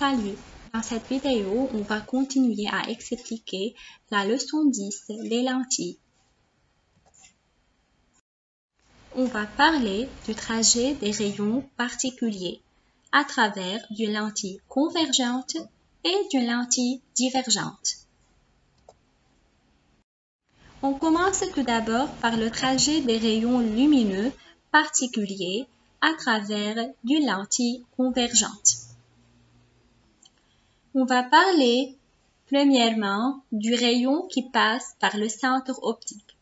Salut! Dans cette vidéo, on va continuer à expliquer la leçon 10, les lentilles. On va parler du trajet des rayons particuliers à travers d'une lentille convergente et d'une lentille divergente. On commence tout d'abord par le trajet des rayons lumineux particuliers à travers d'une lentille convergente. On va parler premièrement du rayon qui passe par le centre optique.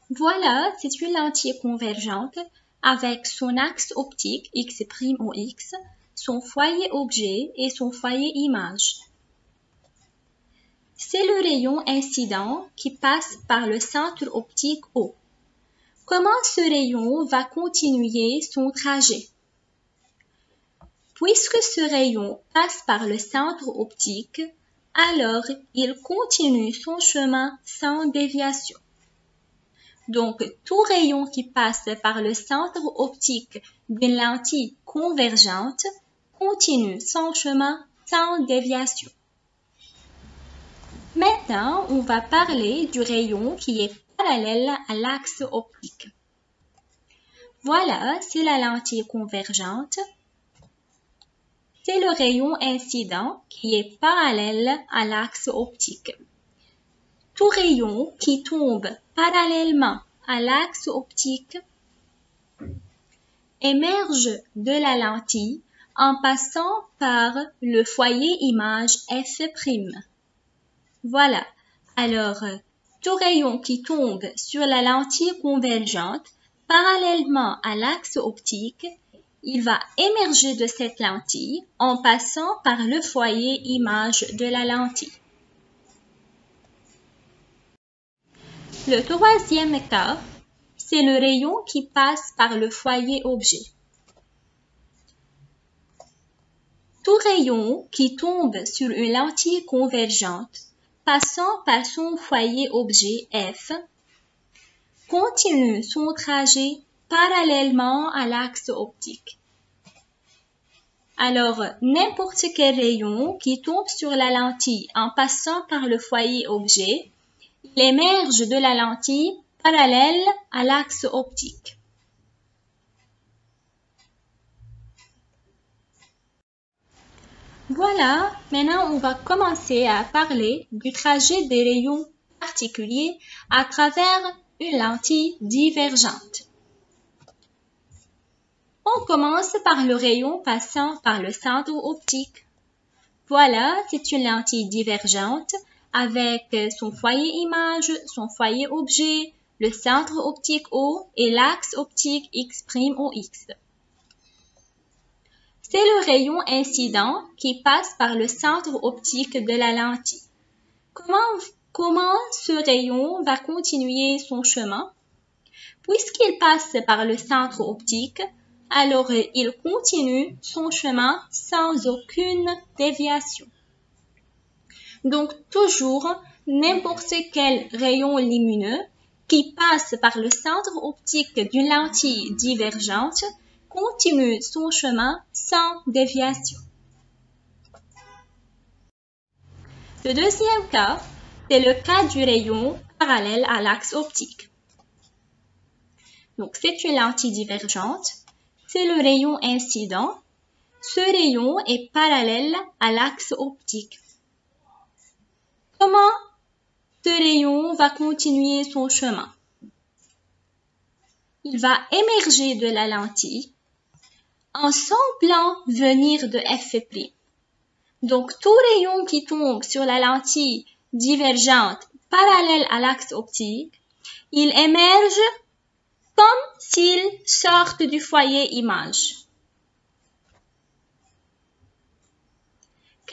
Voilà, c'est une lentille convergente avec son axe optique X' ou X, son foyer objet et son foyer image. C'est le rayon incident qui passe par le centre optique O. Comment ce rayon va continuer son trajet? Puisque ce rayon passe par le centre optique, alors il continue son chemin sans déviation. Donc, tout rayon qui passe par le centre optique d'une lentille convergente continue son chemin sans déviation. Maintenant, on va parler du rayon qui est parallèle à l'axe optique. Voilà, c'est la lentille convergente. C'est le rayon incident qui est parallèle à l'axe optique. Tout rayon qui tombe parallèlement à l'axe optique émerge de la lentille en passant par le foyer image F'. Voilà, alors tout rayon qui tombe sur la lentille convergente parallèlement à l'axe optique, il va émerger de cette lentille en passant par le foyer image de la lentille. Le troisième cas, c'est le rayon qui passe par le foyer objet. Tout rayon qui tombe sur une lentille convergente passant par son foyer objet F continue son trajet parallèlement à l'axe optique. Alors, n'importe quel rayon qui tombe sur la lentille en passant par le foyer objet, il émerge de la lentille parallèle à l'axe optique. Voilà, maintenant on va commencer à parler du trajet des rayons particuliers à travers une lentille divergente. On commence par le rayon passant par le centre optique. Voilà, c'est une lentille divergente avec son foyer image, son foyer objet, le centre optique O et l'axe optique X' ou X. C'est le rayon incident qui passe par le centre optique de la lentille. Comment ce rayon va continuer son chemin? Puisqu'il passe par le centre optique, alors il continue son chemin sans aucune déviation. Donc toujours, n'importe quel rayon lumineux qui passe par le centre optique d'une lentille divergente continue son chemin sans déviation. Le deuxième cas, c'est le cas du rayon parallèle à l'axe optique. Donc c'est une lentille divergente, c'est le rayon incident. Ce rayon est parallèle à l'axe optique. Comment ce rayon va continuer son chemin? Il va émerger de la lentille en semblant venir de F'. Donc, tout rayon qui tombe sur la lentille divergente parallèle à l'axe optique, il émerge comme s'il sortent du foyer image.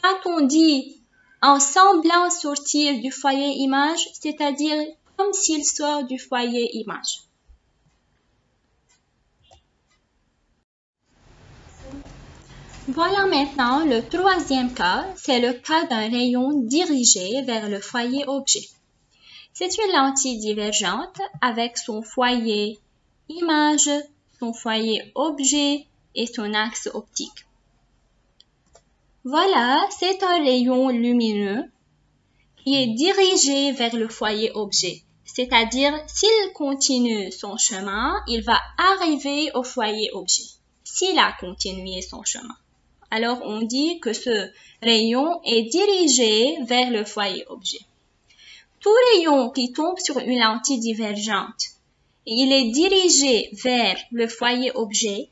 Quand on dit en semblant sortir du foyer image, c'est-à-dire comme s'il sort du foyer image. Voilà maintenant le troisième cas, c'est le cas d'un rayon dirigé vers le foyer objet. C'est une lentille divergente avec son foyer image, son foyer objet et son axe optique. Voilà, c'est un rayon lumineux qui est dirigé vers le foyer objet. C'est-à-dire, s'il continue son chemin, il va arriver au foyer objet. S'il a continué son chemin. Alors, on dit que ce rayon est dirigé vers le foyer objet. Tout rayon qui tombe sur une lentille divergente et il est dirigé vers le foyer objet,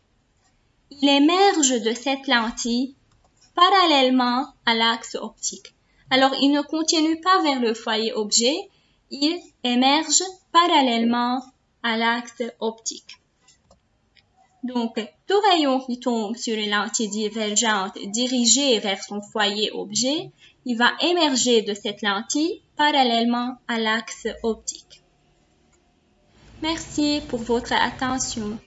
il émerge de cette lentille parallèlement à l'axe optique. Alors, il ne continue pas vers le foyer objet, il émerge parallèlement à l'axe optique. Donc, tout rayon qui tombe sur une lentille divergente dirigée vers son foyer objet, il va émerger de cette lentille parallèlement à l'axe optique. Merci pour votre attention.